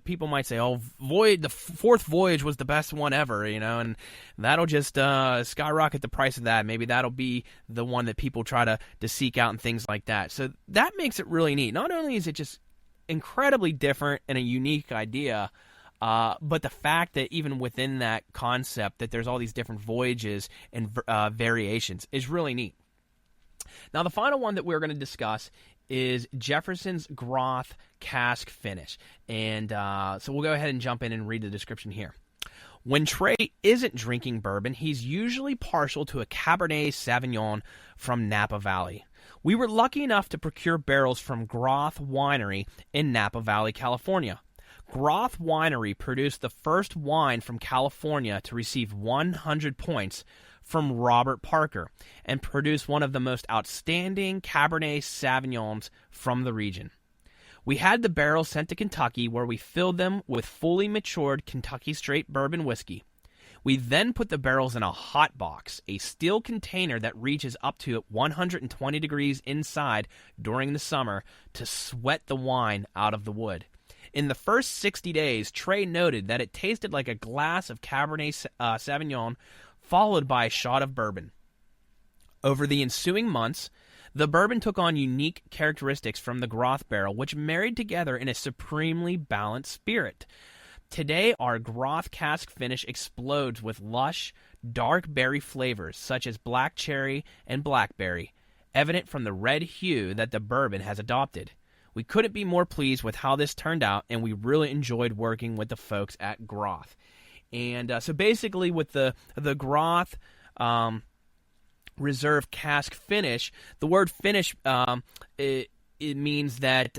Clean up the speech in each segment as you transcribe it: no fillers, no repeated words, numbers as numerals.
people might say, oh, the fourth voyage was the best one ever, and that'll just skyrocket the price of that. Maybe that'll be the one that people try to seek out and things like that. So that makes it really neat. Not only is it just incredibly different and a unique idea, but the fact that even within that concept that there's all these different voyages and variations is really neat. Now, the final one that we're going to discuss is Jefferson's Groth Cask Finish. And so we'll go ahead and jump in and read the description here. When Trey isn't drinking bourbon, he's usually partial to a Cabernet Sauvignon from Napa Valley. We were lucky enough to procure barrels from Groth Winery in Napa Valley, California. Groth Winery produced the first wine from California to receive 100 points from Robert Parker and produced one of the most outstanding Cabernet Sauvignons from the region. We had the barrels sent to Kentucky, where we filled them with fully matured Kentucky straight bourbon whiskey. We then put the barrels in a hot box, a steel container that reaches up to 120 degrees inside during the summer, to sweat the wine out of the wood. In the first 60 days, Trey noted that it tasted like a glass of Cabernet Sauvignon followed by a shot of bourbon. Over the ensuing months, the bourbon took on unique characteristics from the Groth barrel, which married together in a supremely balanced spirit. Today, our Groth Cask Finish explodes with lush, dark berry flavors such as black cherry and blackberry, evident from the red hue that the bourbon has adopted. We couldn't be more pleased with how this turned out, and we really enjoyed working with the folks at Groth. And so basically with the Groth Reserve Cask Finish, the word finish, it means that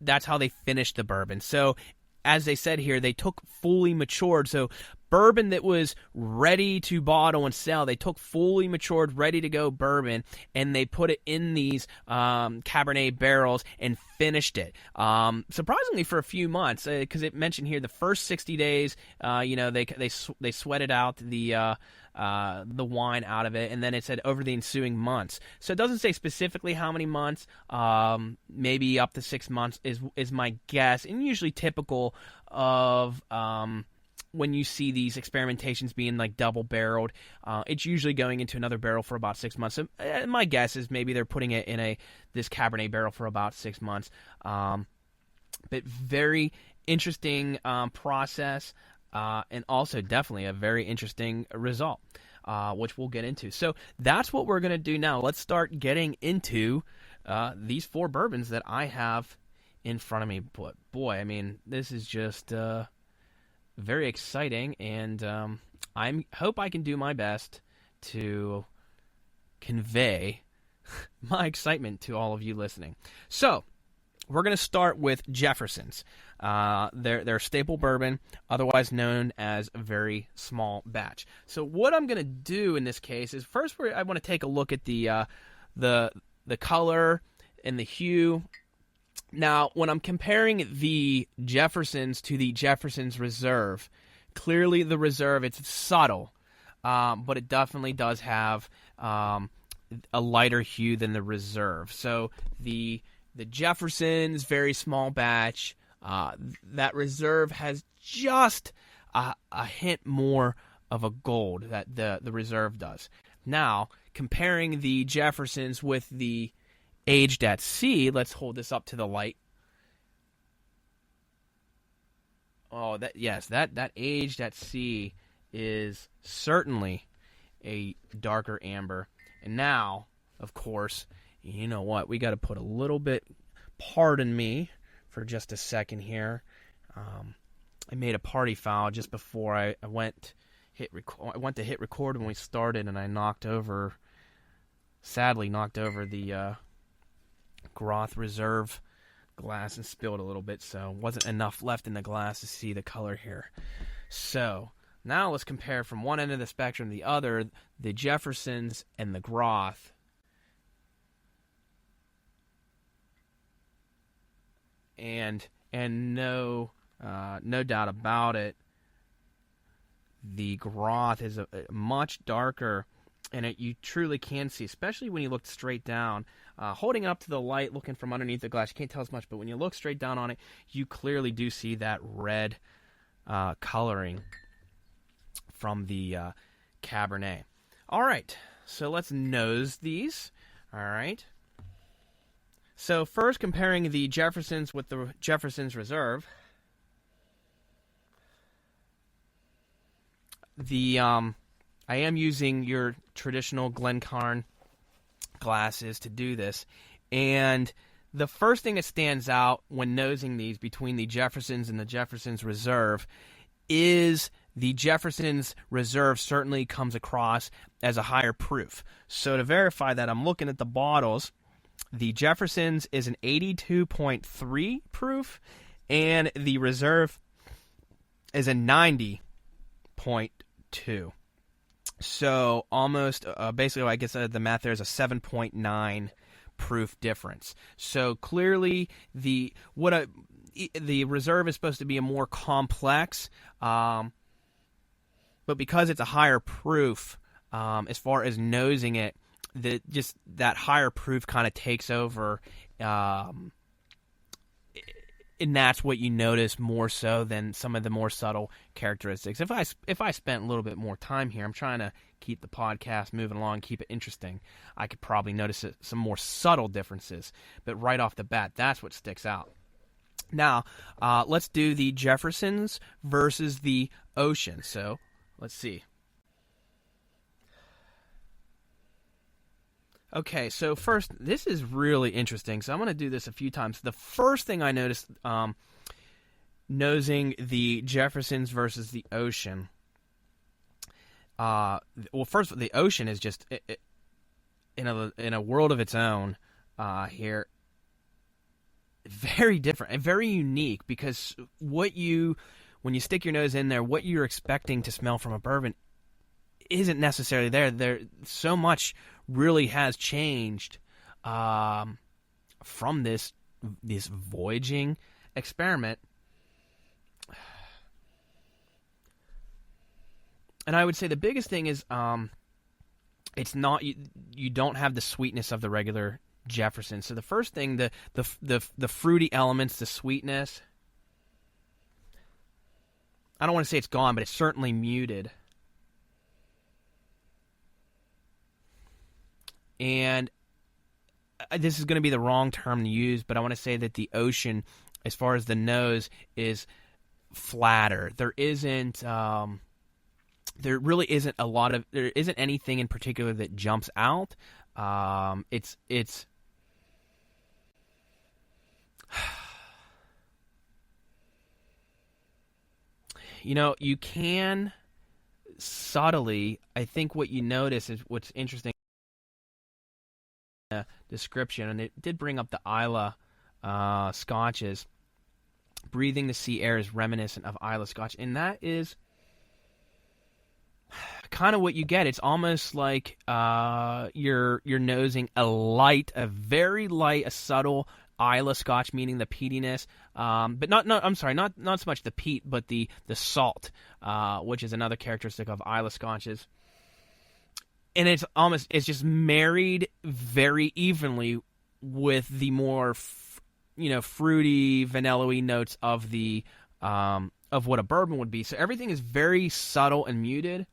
that's how they finish the bourbon. So as they said here, they took fully matured. So bourbon that was ready to bottle and sell, they took fully matured, ready to go bourbon, and they put it in these Cabernet barrels and finished it. Surprisingly, for a few months, because it mentioned here the first 60 days, they sweated out the wine out of it, and then it said over the ensuing months. So it doesn't say specifically how many months, maybe up to 6 months is my guess, and usually typical of when you see these experimentations being like double-barreled, it's usually going into another barrel for about 6 months. So my guess is maybe they're putting it in this Cabernet barrel for about 6 months. But very interesting process. And also definitely a very interesting result, which we'll get into. So that's what we're going to do now. Let's start getting into these four bourbons that I have in front of me. But boy, I mean, this is just very exciting, and I hope I can do my best to convey my excitement to all of you listening. So we're going to start with Jefferson's. Their staple bourbon, otherwise known as a very small batch. So what I'm going to do in this case is first I want to take a look at the color and the hue. Now, when I'm comparing the Jefferson's to the Jefferson's Reserve, clearly the Reserve, it's subtle, but it definitely does have a lighter hue than the Reserve. So the Jefferson's very small batch. That Reserve has just a hint more of a gold that the Reserve does. Now, comparing the Jefferson's with the aged at sea, let's hold this up to the light. Oh, that aged at sea is certainly a darker amber. And now, of course, you know what? We got to put a little bit. Pardon me for just a second here. I made a party foul just before I went to hit record when we started, and I sadly knocked over the Groth Reserve glass and spilled a little bit, so wasn't enough left in the glass to see the color here. So now let's compare from one end of the spectrum to the other, the Jefferson's and the Groth. And no doubt about it, the Groth is a much darker, and you truly can see, especially when you look straight down, Holding it up to the light, looking from underneath the glass, you can't tell as much, but when you look straight down on it, you clearly do see that red coloring from the Cabernet. All right, so let's nose these. All right. So first, comparing the Jeffersons with the Jefferson's Reserve. I am using your traditional Glencairn glasses to do this, and the first thing that stands out when nosing these between the Jeffersons and the Jefferson's Reserve is the Jefferson's Reserve certainly comes across as a higher proof. So to verify that, I'm looking at the bottles. The Jefferson's is an 82.3 proof, and the Reserve is a 90.2. So almost, basically, I guess the math there is a 7.9 proof difference. So clearly, the Reserve is supposed to be a more complex, but because it's a higher proof, as far as nosing it, that higher proof kind of takes over, and that's what you notice more so than some of the more subtle characteristics. If I spent a little bit more time here, I'm trying to keep the podcast moving along, keep it interesting, I could probably notice some more subtle differences. But right off the bat, that's what sticks out. Now, let's do the Jeffersons versus the Ocean. So, let's see. Okay, so first, this is really interesting. So I'm going to do this a few times. The first thing I noticed, nosing the Jeffersons versus the Ocean. Well, first, the Ocean is just in a world of its own here. Very different and very unique, because when you stick your nose in there, what you're expecting to smell from a bourbon isn't necessarily there. There, so much really has changed from this voyaging experiment. And I would say the biggest thing is it's not you don't have the sweetness of the regular Jefferson. So the first thing, the fruity elements, the sweetness, I don't want to say it's gone, but it's certainly muted. And this is going to be the wrong term to use, but I want to say that the Ocean, as far as the nose, is flatter. There really isn't there isn't anything in particular that jumps out. It's you can subtly, I think what you notice is what's interesting. Description, and it did bring up the Islay scotches. Breathing the sea air is reminiscent of Islay Scotch, and that is kind of what you get. It's almost like you're nosing a very light, a subtle Islay Scotch, meaning the peatiness, but not so much the peat, but the salt, which is another characteristic of Islay Scotches. And it's just married very evenly with the more, fruity, vanilla-y notes of of what a bourbon would be. So everything is very subtle and muted,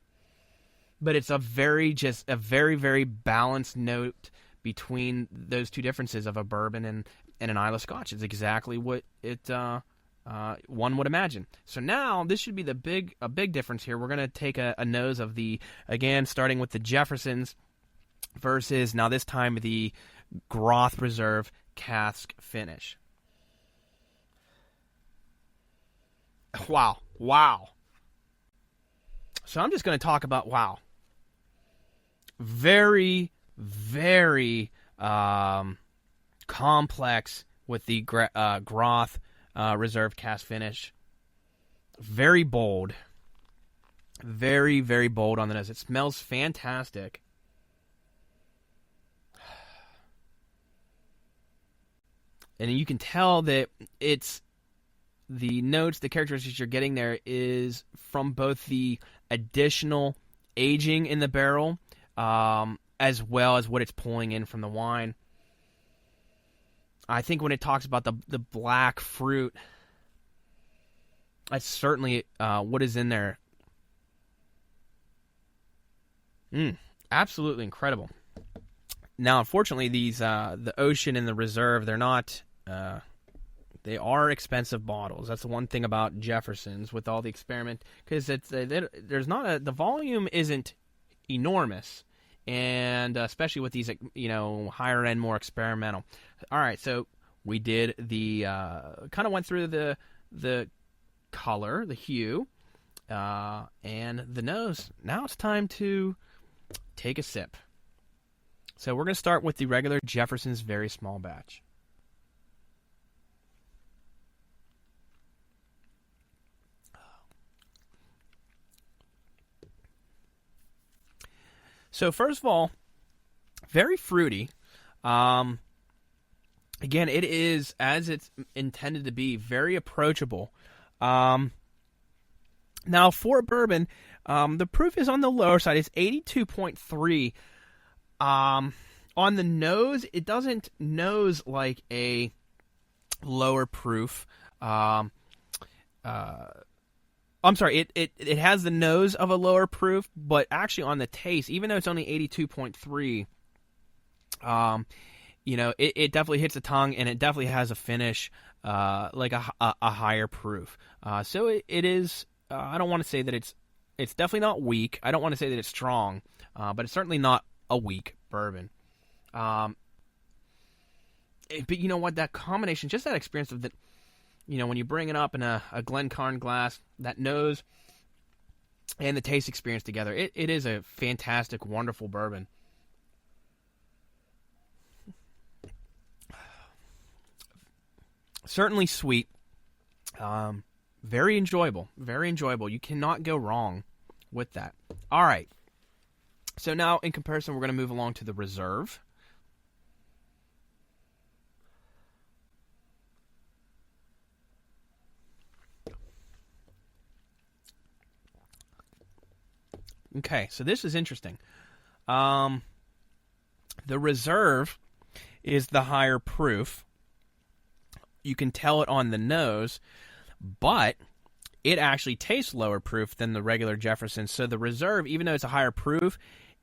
but it's a very, very balanced note between those two differences of a bourbon and an Islay Scotch. It's exactly what one would imagine. So now this should be a big difference here. We're going to take a nose of again, starting with the Jeffersons versus, now this time, the Groth Reserve cask finish. Wow. So I'm just going to talk about wow. Very, very complex with the Groth Reserve cask finish. Very bold. Very, very bold on the nose. It smells fantastic. And you can tell that it's the notes, the characteristics you're getting there is from both the additional aging in the barrel, as well as what it's pulling in from the wine. I think when it talks about the black fruit, that's certainly what is in there. Absolutely incredible. Now, unfortunately, these the Ocean and the Reserve, they're not. They are expensive bottles. That's the one thing about Jefferson's with all the experiment, because there's not the volume isn't enormous, and especially with these higher end, more experimental. All right, so we did the kind of went through the color, the hue, and the nose. Now it's time to take a sip. So we're going to start with the regular Jefferson's very small batch. So first of all, very fruity. Again, it is, as it's intended to be, very approachable. Now, for a bourbon, the proof is on the lower side. It's 82.3. On the nose, it doesn't nose like a lower proof. I'm sorry, it has the nose of a lower proof, but actually on the taste, even though it's only 82.3, it definitely hits the tongue, and it definitely has a finish like a higher proof. So it is. I don't want to say that it's definitely not weak. I don't want to say that it's strong, but it's certainly not a weak bourbon. But you know what? That combination, just that experience of the, when you bring it up in a Glencairn glass, that nose and the taste experience together, it is a fantastic, wonderful bourbon. Certainly sweet. Very enjoyable. Very enjoyable. You cannot go wrong with that. All right. So now, in comparison, we're going to move along to the Reserve. Okay, so this is interesting. The Reserve is the higher proof. You can tell it on the nose, but it actually tastes lower proof than the regular Jefferson. So the Reserve, even though it's a higher proof,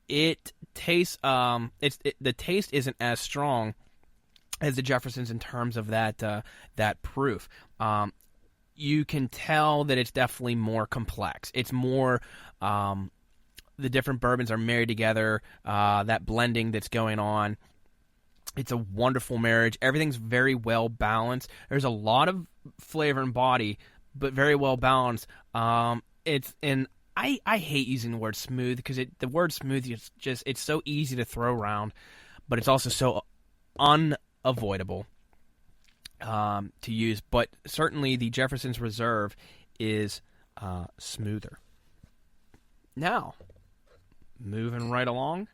it tastes the taste isn't as strong as the Jefferson's in terms of that proof. You can tell that it's definitely more complex. It's more the different bourbons are married together. That blending that's going on. It's a wonderful marriage. Everything's very well balanced. There's a lot of flavor and body, but very well balanced. I hate using the word smooth because the word smooth is just, it's so easy to throw around, but it's also so unavoidable to use. But certainly the Jefferson's Reserve is smoother. Now, moving right along,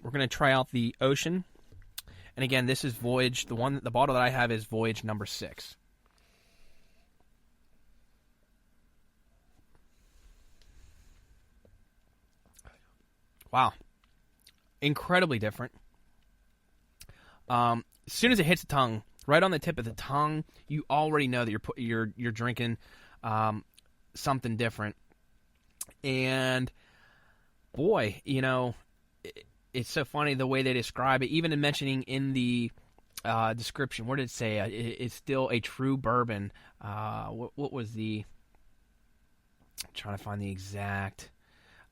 we're going to try out the Ocean. And again, this is Voyage. The bottle that I have is Voyage number 6. Wow, incredibly different. As soon as it hits the tongue, right on the tip of the tongue, you already know that you're drinking something different. And boy, it's so funny the way they describe it. Even in mentioning in the description, what did it say? It's still a true bourbon. What was the? I'm trying to find the exact.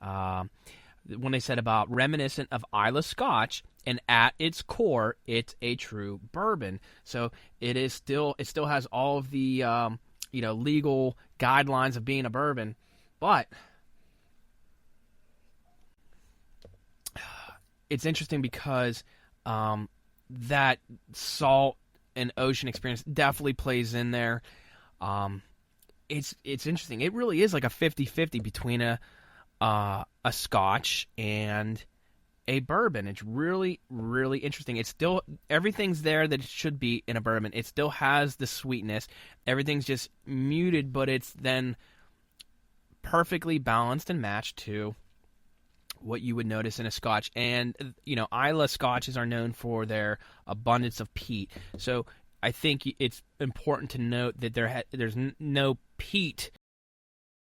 When they said about reminiscent of Islay Scotch, and at its core, it's a true bourbon. So it still has all of the legal guidelines of being a bourbon, but it's interesting because that salt and ocean experience definitely plays in there. It's interesting. It really is like a 50-50 between a Scotch and a bourbon. It's really, really interesting. It's still, everything's there that it should be in a bourbon. It still has the sweetness. Everything's just muted, but it's then perfectly balanced and matched to what you would notice in a Scotch. And Islay Scotches are known for their abundance of peat. So I think it's important to note that there's no peat